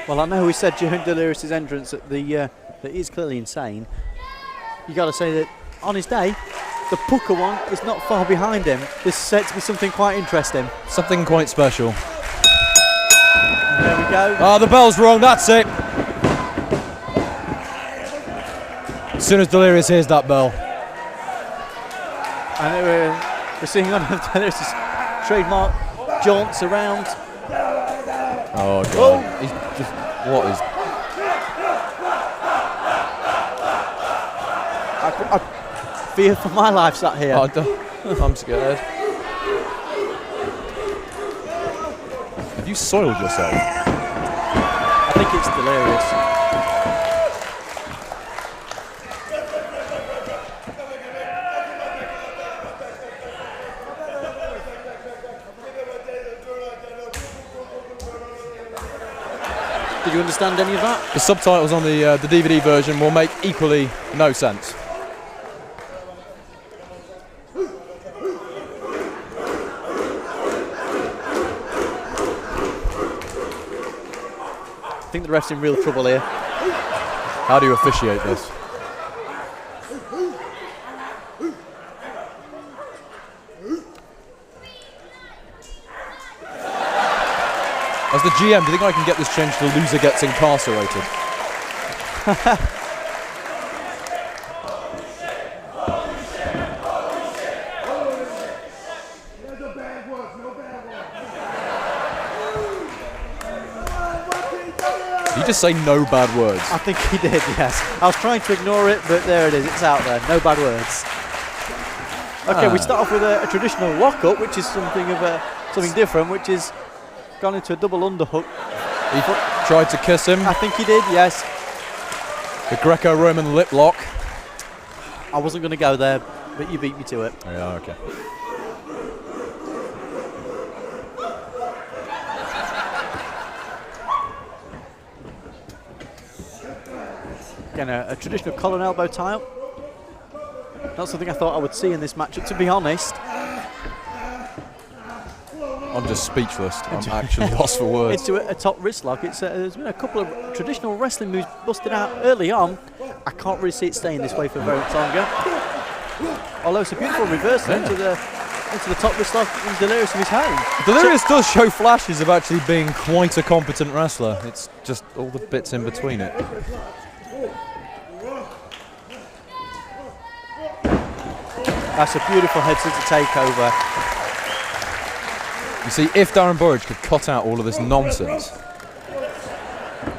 Well, I know we said during Delirious' entrance that that he's clearly insane. You got to say that on his day, the Pukka One is not far behind him. This is set to be something quite interesting. Something quite special. And there we go. Ah, the bell's wrong, that's it. As soon as Delirious hears that bell. And we're seeing one of Delirious' trademark jaunts around. Oh, God. He's just, what is... I fear for my life sat here. Oh, I'm scared. Have you soiled yourself? I think it's Delirious. Did you understand any of that? The subtitles on the DVD version will make equally no sense. I think the ref's in real trouble here. How do you officiate this? As the GM, do you think I can get this changed to loser gets incarcerated? Did you just say no bad words? I think he did, yes. I was trying to ignore it, but there it is. It's out there. No bad words. Okay, we start off with a traditional lock-up, which is something different, which is gone into a double underhook. He tried to kiss him. I think he did, yes. The Greco-Roman lip lock. I wasn't going to go there, but you beat me to it. Yeah, okay. Again, a traditional collar and elbow tie-up. Not something I thought I would see in this matchup, to be honest. I'm just speechless. I'm actually lost for words. Into a top wrist lock. There's been a couple of traditional wrestling moves busted out early on. I can't really see it staying this way for very much longer. Although it's a beautiful reversal into the top wrist lock in Delirious of his home. Delirious does show flashes of actually being quite a competent wrestler. It's just all the bits in between it. That's a beautiful head scissor takeover. You see, if Darren Burridge could cut out all of this nonsense,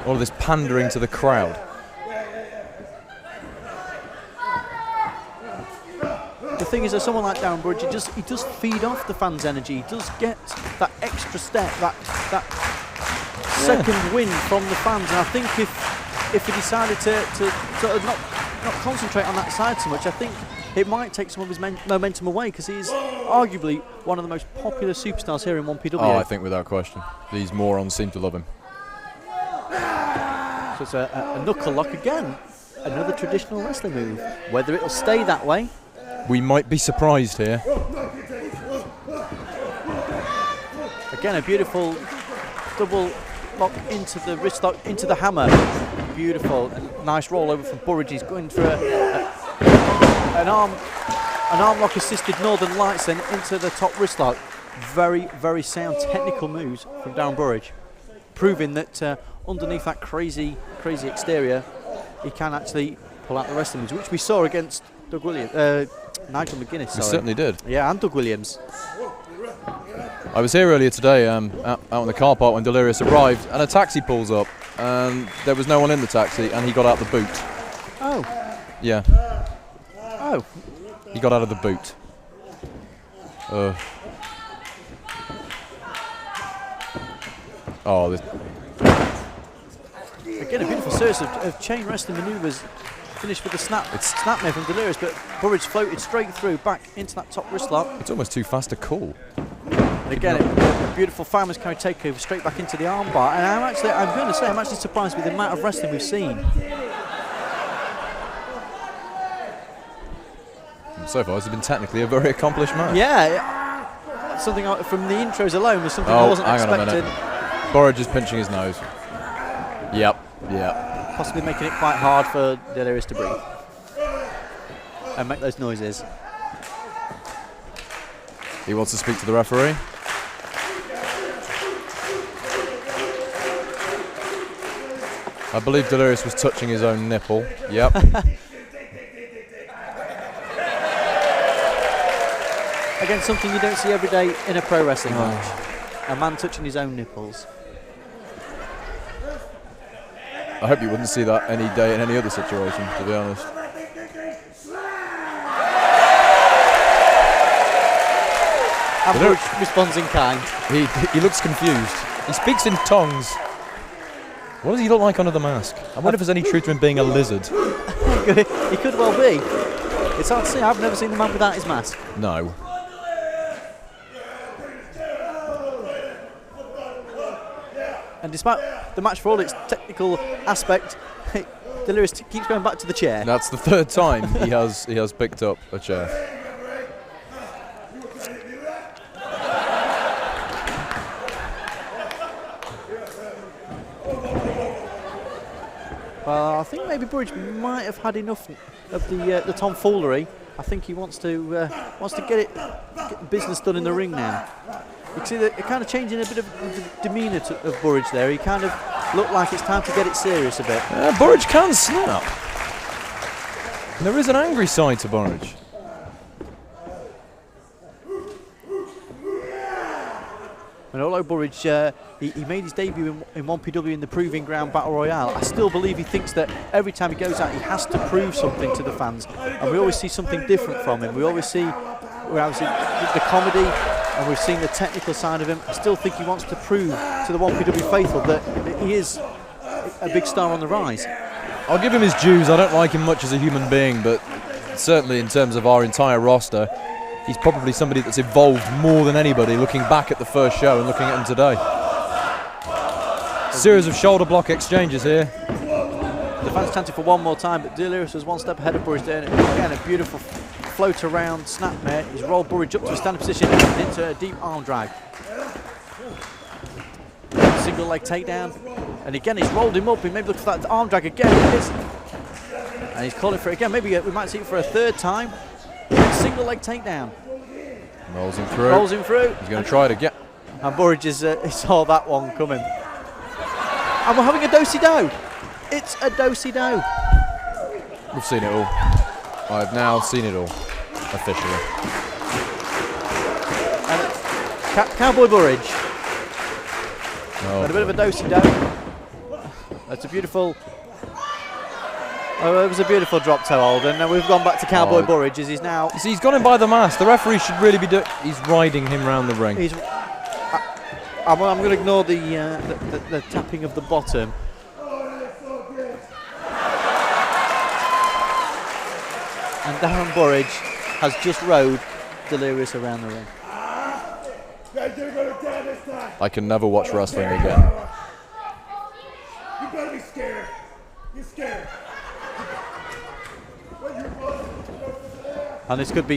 all of this pandering to the crowd. The thing is that someone like Darren Burridge, he does feed off the fans' energy. He does get that extra step, that second win from the fans. And I think if he decided to sort of not concentrate on that side so much, I think it might take some of his momentum away, because he's arguably one of the most popular superstars here in 1PW. Oh, I think without question. These morons seem to love him. So it's a knuckle lock again. Another traditional wrestling move. Whether it'll stay that way. We might be surprised here. Again, a beautiful double lock into the wrist lock, into the hammer. Beautiful. And nice roll over from Burridge. He's going for an arm lock assisted Northern Lights then into the top wrist lock. Very, very sound technical moves from Darren Burridge, proving that underneath that crazy exterior, he can actually pull out the wrestling moves, which we saw against Nigel McGuinness. We certainly did. Yeah, and Doug Williams. I was here earlier today out in the car park when Delirious arrived, and a taxi pulls up, and there was no one in the taxi, and he got out the boot. Oh. Yeah. Oh. He got out of the boot. Oh, this. Again, a beautiful series of chain wrestling manoeuvres. Finished with a snapmare from Delirious, but Burridge floated straight through back into that top wrist lock. It's almost too fast to call. And again, a beautiful fireman's carry takeover straight back into the armbar. And I'm going to say, I'm actually surprised with the amount of wrestling we've seen. So far, it's been technically a very accomplished match. Yeah, something from the intros alone was something I wasn't expecting. Hang on a minute. Burridge is pinching his nose. Yep. Yeah. Possibly making it quite hard for Delirious to breathe and make those noises. He wants to speak to the referee. I believe Delirious was touching his own nipple. Yep. Again, something you don't see every day in a pro wrestling match. A man touching his own nipples. I hope you wouldn't see that any day in any other situation, to be honest. And Burridge responds in kind. He looks confused. He speaks in tongues. What does he look like under the mask? I wonder if there's any truth to him being a lizard. He could well be. It's hard to see. I've never seen the man without his mask. No. And despite the match for all its technical aspect, Delirious keeps going back to the chair. That's the third time he has picked up a chair. Well, I think maybe Burridge might have had enough of the tomfoolery. I think he wants to get the business done in the ring now. You can see that it kind of changing a bit of the demeanour of Burridge there. He kind of looked like it's time to get it serious a bit. Burridge can snap. And there is an angry side to Burridge. And although Burridge, he made his debut in 1PW in the Proving Ground Battle Royale, I still believe he thinks that every time he goes out he has to prove something to the fans. And we always see something different from him. We always see the comedy, and we've seen the technical side of him. I still think he wants to prove to the 1PW faithful that he is a big star on the rise. I'll give him his dues. I don't like him much as a human being, but certainly in terms of our entire roster, he's probably somebody that's evolved more than anybody, looking back at the first show and looking at him today. Series of shoulder block exchanges here. The fans chanted for one more time, but Delirious was one step ahead of Burridge there. And again, a beautiful float around snapmare. He's rolled Burridge up to a standing position and into a deep arm drag. Single leg takedown. And again, he's rolled him up. He maybe looks for that arm drag again. And he's calling for it again. Maybe we might see it for a third time. Single leg takedown. Rolls him through. Rolls him through. He's going to try it again. And Burridge he saw that one coming. And we're having a do-si-do. It's a do-si-do. We've seen it all. I've now seen it all, officially. And Cowboy Burridge. Oh, and a bit of a do-si-do. That's a beautiful... Oh, it was a beautiful drop toe hold, and we've gone back to Cowboy Burridge as he's now... See, he's got him by the mask. The referee should really be he's riding him round the ring. I'm going to ignore the tapping of the bottom. And Darren Burridge has just rode Delirious around the ring. I can never watch wrestling again. You better be scared. You're scared. And this could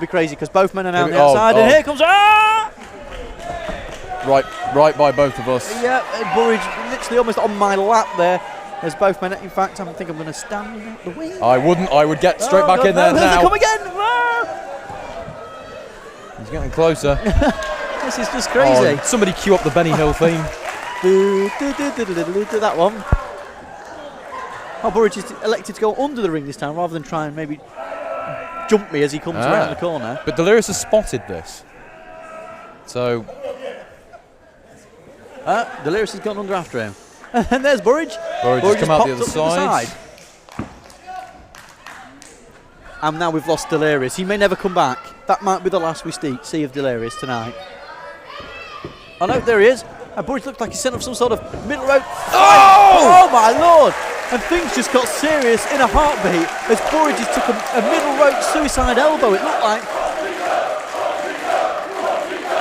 be crazy because both men are now on the outside, and here comes right by both of us. Yeah, Burridge literally almost on my lap there. As both men, in fact, I think I'm going to stand out the wing. I wouldn't. I would get straight back in there now. Come again! He's getting closer. This is just crazy. Somebody cue up the Benny Hill theme. That one. Oh, Burridge is elected to go under the ring this time rather than try and maybe jump me as he comes around the corner. But Delirious has spotted this. So... Delirious has gone under after him. And there's Burridge. Burridge has come out the other side. And now we've lost Delirious. He may never come back. That might be the last we see of Delirious tonight. Oh no, there he is. And Burridge looked like he sent off some sort of middle rope. Oh my lord! And things just got serious in a heartbeat as Burridge just took a middle rope suicide elbow, it looked like.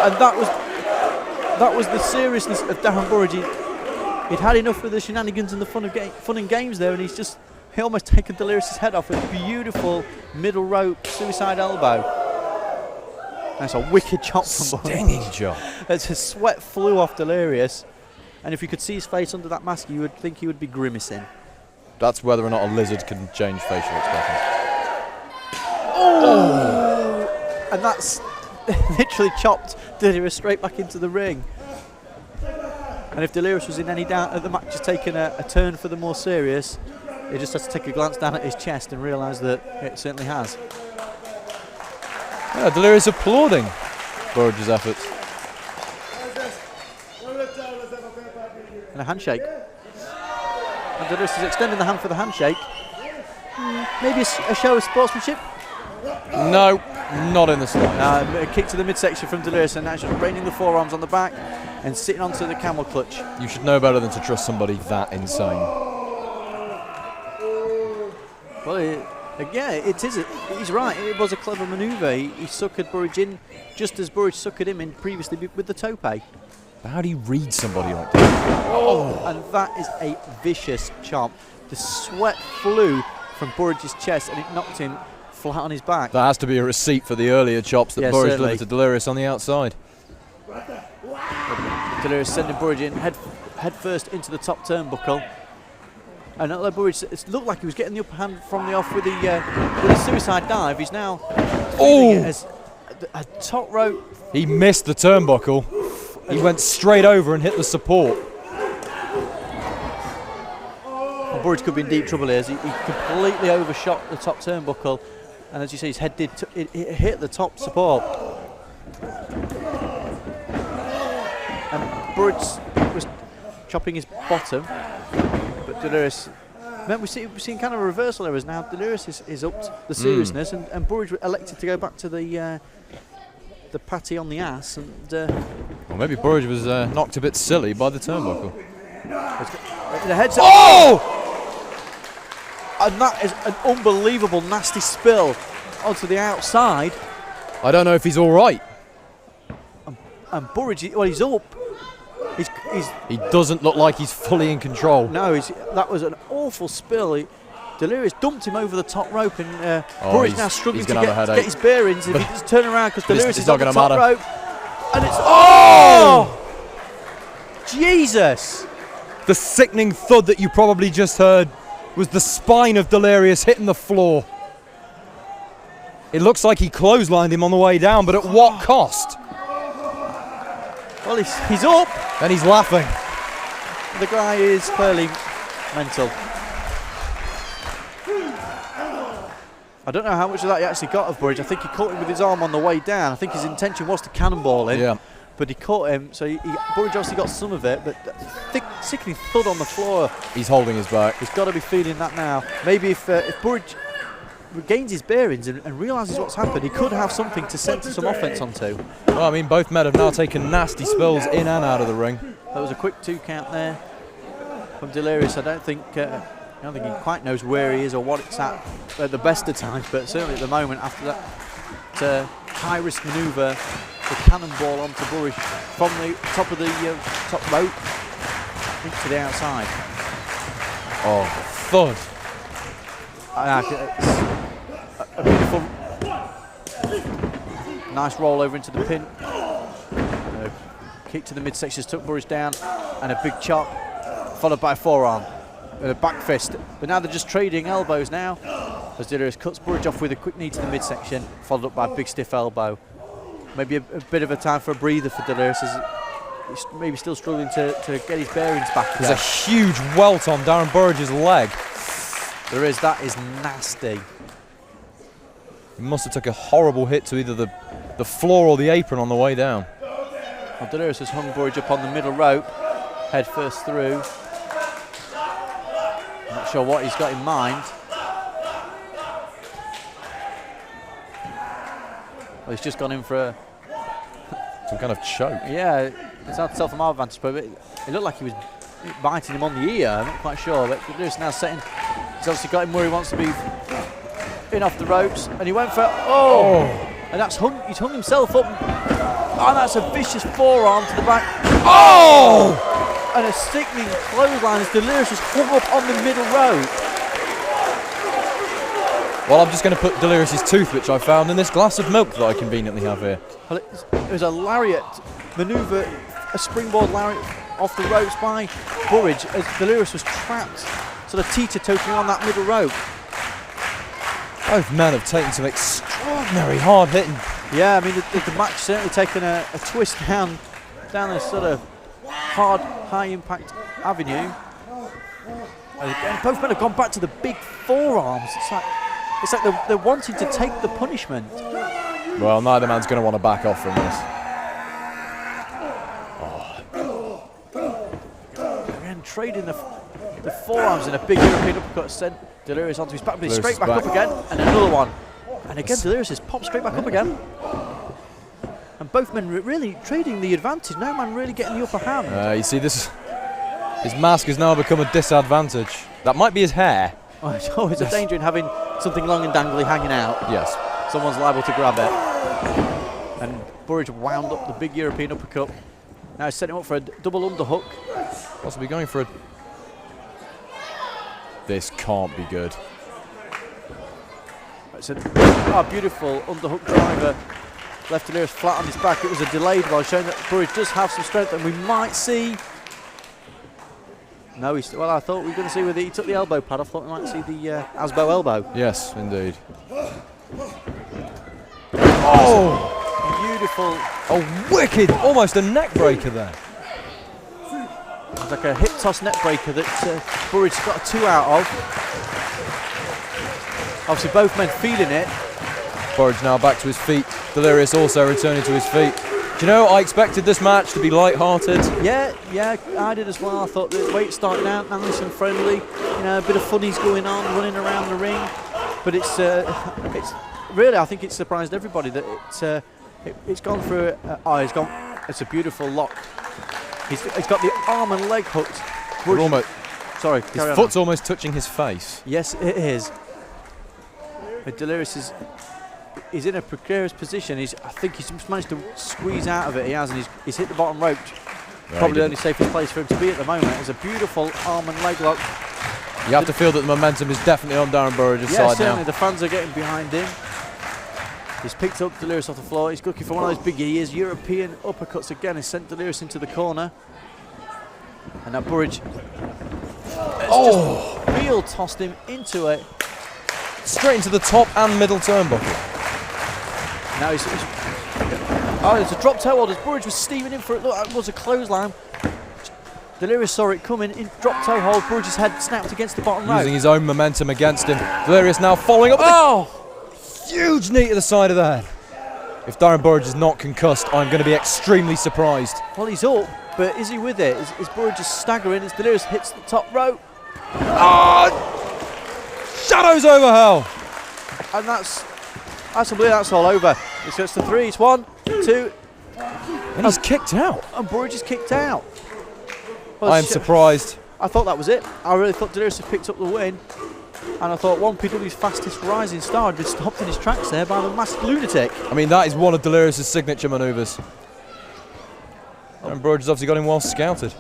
And that was the seriousness of Darren Burridge. He'd had enough of the shenanigans and the fun and games there, and he almost taken Delirious' head off with a beautiful middle rope suicide elbow. That's a wicked chop from Burridge. Stinging chop. As his sweat flew off Delirious. and if you could see his face under that mask, you would think he would be grimacing. That's whether or not a lizard can change facial expressions. Oh! And that's literally chopped Delirious straight back into the ring. And if Delirious was in any doubt that the match has taken a turn for the more serious, he just has to take a glance down at his chest and realise that it certainly has. Yeah, Delirious applauding Burridge's efforts. And a handshake. And Delirious is extending the hand for the handshake. Maybe a show of sportsmanship? No, not in the slightest. A kick to the midsection from Delirious, and now just raining the forearms on the back and sitting onto the camel clutch. You should know better than to trust somebody that insane. Well, it is. He's right. It was a clever manoeuvre. He suckered Burridge in just as Burridge suckered him in previously with the tope. How do you read somebody like that? Oh, and that is a vicious chomp. The sweat flew from Burridge's chest and it knocked him flat on his back. That has to be a receipt for the earlier chops that Burridge certainly delivered to Delirious on the outside. Delirious sending Burridge in head first into the top turnbuckle. And although Burridge, it looked like he was getting the upper hand from the off with the suicide dive, he's now using it as a top rope. He missed the turnbuckle. He went straight over and hit the support. And Burridge could be in deep trouble here as he completely overshot the top turnbuckle. And as you see, his head did it hit the top support. And Burridge was chopping his bottom, but Delirious. We've seen kind of a reversal there as now Delirious is up to the seriousness, and Burridge elected to go back to the patty on the ass, and well, maybe Burridge was knocked a bit silly by the turnbuckle. The head's and that is an unbelievable nasty spill onto the outside. I don't know if he's all right. And Burridge, well, he's up. He doesn't look like he's fully in control. No, that was an awful spill. Delirious dumped him over the top rope, and Burridge now struggling to get his bearings. If he just turn around, because Delirious is on the top rope, and it's Jesus! The sickening thud that you probably just heard was the spine of Delirious hitting the floor. It looks like he clotheslined him on the way down, but at what cost? Well, he's up. And he's laughing. The guy is clearly mental. I don't know how much of that he actually got of Burridge. I think he caught him with his arm on the way down. I think his intention was to cannonball him. Yeah. But he caught him, so Burridge obviously got some of it, but thick, sickening thud on the floor. He's holding his back. He's got to be feeling that now. Maybe if Burridge regains his bearings and realises what's happened, he could have something to centre some offence onto. Well, I mean, both men have now taken nasty spills in and out of the ring. There was a quick 2 count there from Delirious. I don't think he quite knows where he is or what it's at the best of times, but certainly at the moment, after that high-risk manoeuvre, the cannonball onto Burridge from the top of the top rope into the outside. Oh, thud. A beautiful, nice roll over into the pin. Kick to the midsection, took Burridge down, and a big chop, followed by a forearm, and a back fist. But now they're just trading elbows now, as Delirious cuts Burridge off with a quick knee to the midsection, followed up by a big stiff elbow. Maybe a bit of a time for a breather for Delirious, as he's maybe still struggling to get his bearings back. There's a huge welt on Darren Burridge's leg. There is. That is nasty. He must have took a horrible hit to either the floor or the apron on the way down. Well, Delirious has hung Burridge up on the middle rope, head first through. Not sure what he's got in mind. Well, he's just gone in for some kind of choke. Yeah, it's hard to tell from our vantage point, but it looked like he was biting him on the ear. I'm not quite sure, but Delirious now setting. He's obviously got him where he wants to be, in off the ropes, and he went for and that's he's hung himself up, and that's a vicious forearm to the back. And a sickening clothesline as Delirious was hung up on the middle rope. Well, I'm just going to put Delirious's tooth, which I found in this glass of milk that I conveniently have here. Well, it was a lariat manoeuvre, a springboard lariat off the ropes by Burridge as Delirious was trapped, sort of teeter-tottering on that middle rope. Both men have taken some extraordinary hard hitting. Yeah, I mean the match certainly taken a twist down this sort of hard, high-impact avenue. And both men have gone back to the big forearms. It's like they're wanting to take the punishment. Well, neither man's going to want to back off from this. Again, trading the forearms in a big European uppercut, sent Delirious onto his back, but he's straight back up again, and another one. And again, Delirious is popped straight back up again. And both men really trading the advantage. No man really getting the upper hand. You see, his mask has now become a disadvantage. That might be his hair. Oh, it's always a danger in having something long and dangly hanging out. Yes. Someone's liable to grab it. And Burridge wound up the big European uppercut. Now he's setting him up for a double underhook. Possibly going for a... This can't be good. It's a beautiful underhook driver. Left Delirious flat on his back. It was a delayed one, showing that Burridge does have some strength, and we might see... No, well, I thought we were going to see whether he took the elbow pad. I thought we might see the Asbo elbow. Yes, indeed. Oh! Beautiful. Oh, wicked! Almost a neck breaker there. It's like a hip toss neck breaker that Burridge got a 2 out of. Obviously, both men feeling it. Burridge now back to his feet. Delirious also returning to his feet. Do you know, I expected this match to be light-hearted. Yeah, I did as well. I thought the weight started out nice and friendly. You know, a bit of funnies going on, running around the ring. But it's really, I think it surprised everybody that it's gone through. It's a beautiful lock. He's got the arm and leg hooked. Sorry, his foot's almost touching his face. Yes, it is. But Delirious is in a precarious position. I think he's managed to squeeze out of it. He has, and he's hit the bottom rope. Yeah, probably the only safest place for him to be at the moment. It's a beautiful arm and leg lock. You have to feel that the momentum is definitely on Darren Burridge's side now. Yeah, certainly. The fans are getting behind him. He's picked up Delirious off the floor. He's looking for one of those big ears. European uppercuts again. He's sent Delirious into the corner. And now Burridge just wheel tossed him into it. Straight into the top and middle turnbuckle. Now it's a drop toe hold as Burridge was steaming in for it. Look, it was a clothesline. Delirious saw it coming in, drop toe hold. Burridge's head snapped against the bottom rope. Using his own momentum against him. Delirious now following up. Huge knee to the side of the head. If Darren Burridge is not concussed, I'm going to be extremely surprised. Well, he's up, but is he with it? Is Burridge just staggering as Delirious hits the top rope? Shadows over hell. And that's all over. It goes to 3. It's 1, 2. And he's kicked out. And Burridge is kicked out. Well, I am surprised. I thought that was it. I really thought Delirious had picked up the win. And I thought 1PW's fastest rising star had been stopped in his tracks there by the masked lunatic. I mean, that is one of Delirious' signature manoeuvres. And Burridge has obviously got him well scouted.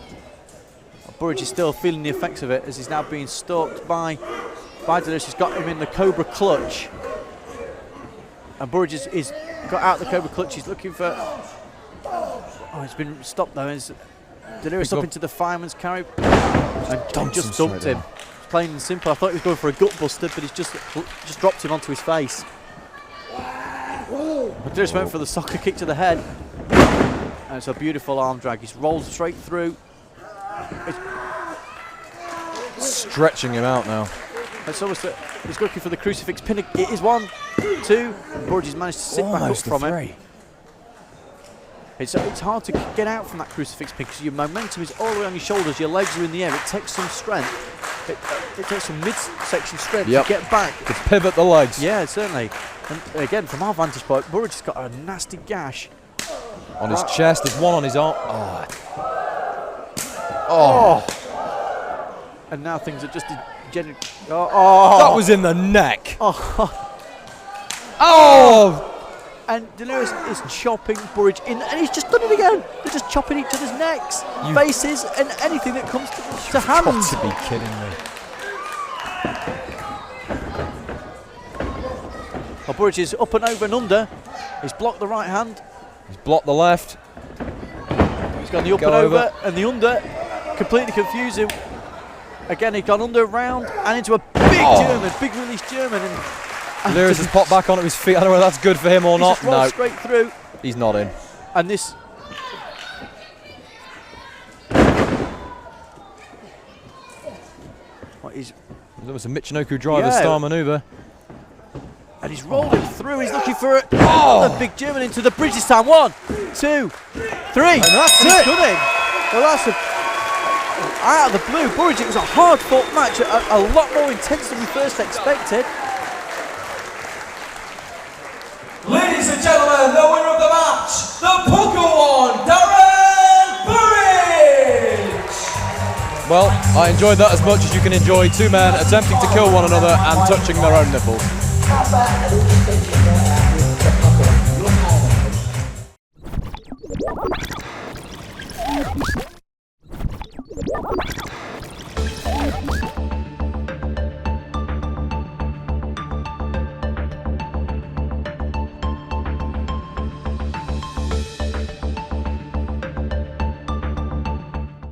Burridge is still feeling the effects of it as he's now being stalked by Delirious. He's got him in the Cobra clutch. And Burridge is got out the Cobra clutch. He's looking for... he's been stopped though. Delirious up into the fireman's carry. And just dumped him. Plain and simple. I thought he was going for a gut buster, but he's just dropped him onto his face. But Delirious went for the soccer kick to the head. And it's a beautiful arm drag. He's rolled straight through. Stretching him out now. It's almost he's looking for the crucifix pin. It is 1, 2. Burridge has managed to sit back up from it. It's hard to get out from that crucifix pin because your momentum is all the way on your shoulders. Your legs are in the air. It takes some strength. It takes some midsection strength to get back. To pivot the legs. Yeah, certainly. And again, from our vantage point, Burridge has got a nasty gash on his chest. There's one on his arm. And now things are just degenerating. That was in the neck. And Delirious is chopping Burridge in, and he's just done it again. They're just chopping each other's necks, faces, and anything that comes to hand. You've got to be kidding me. Well, Burridge is up and over and under. He's blocked the right hand. He's blocked the left. He's gone the up and over and the under. Completely confusing. Again, he's gone under, round, and into a big German, big release German. And Delirious has popped back onto his feet. I don't know whether that's good for him or not. Just rolled straight through. He's not in. And this. What is? That was a Michinoku driver style manoeuvre. And he's rolling through. He's looking for another big German into the bridge this time. 1, 2, 3. And that's it. Stunning. Well, that's out of the blue. Burridge, it was a hard-fought match, a lot more intense than we first expected. Ladies and gentlemen, the winner of the match, the Pukka One, Darren Burridge! Well, I enjoyed that as much as you can enjoy two men attempting to kill one another and touching their own nipples.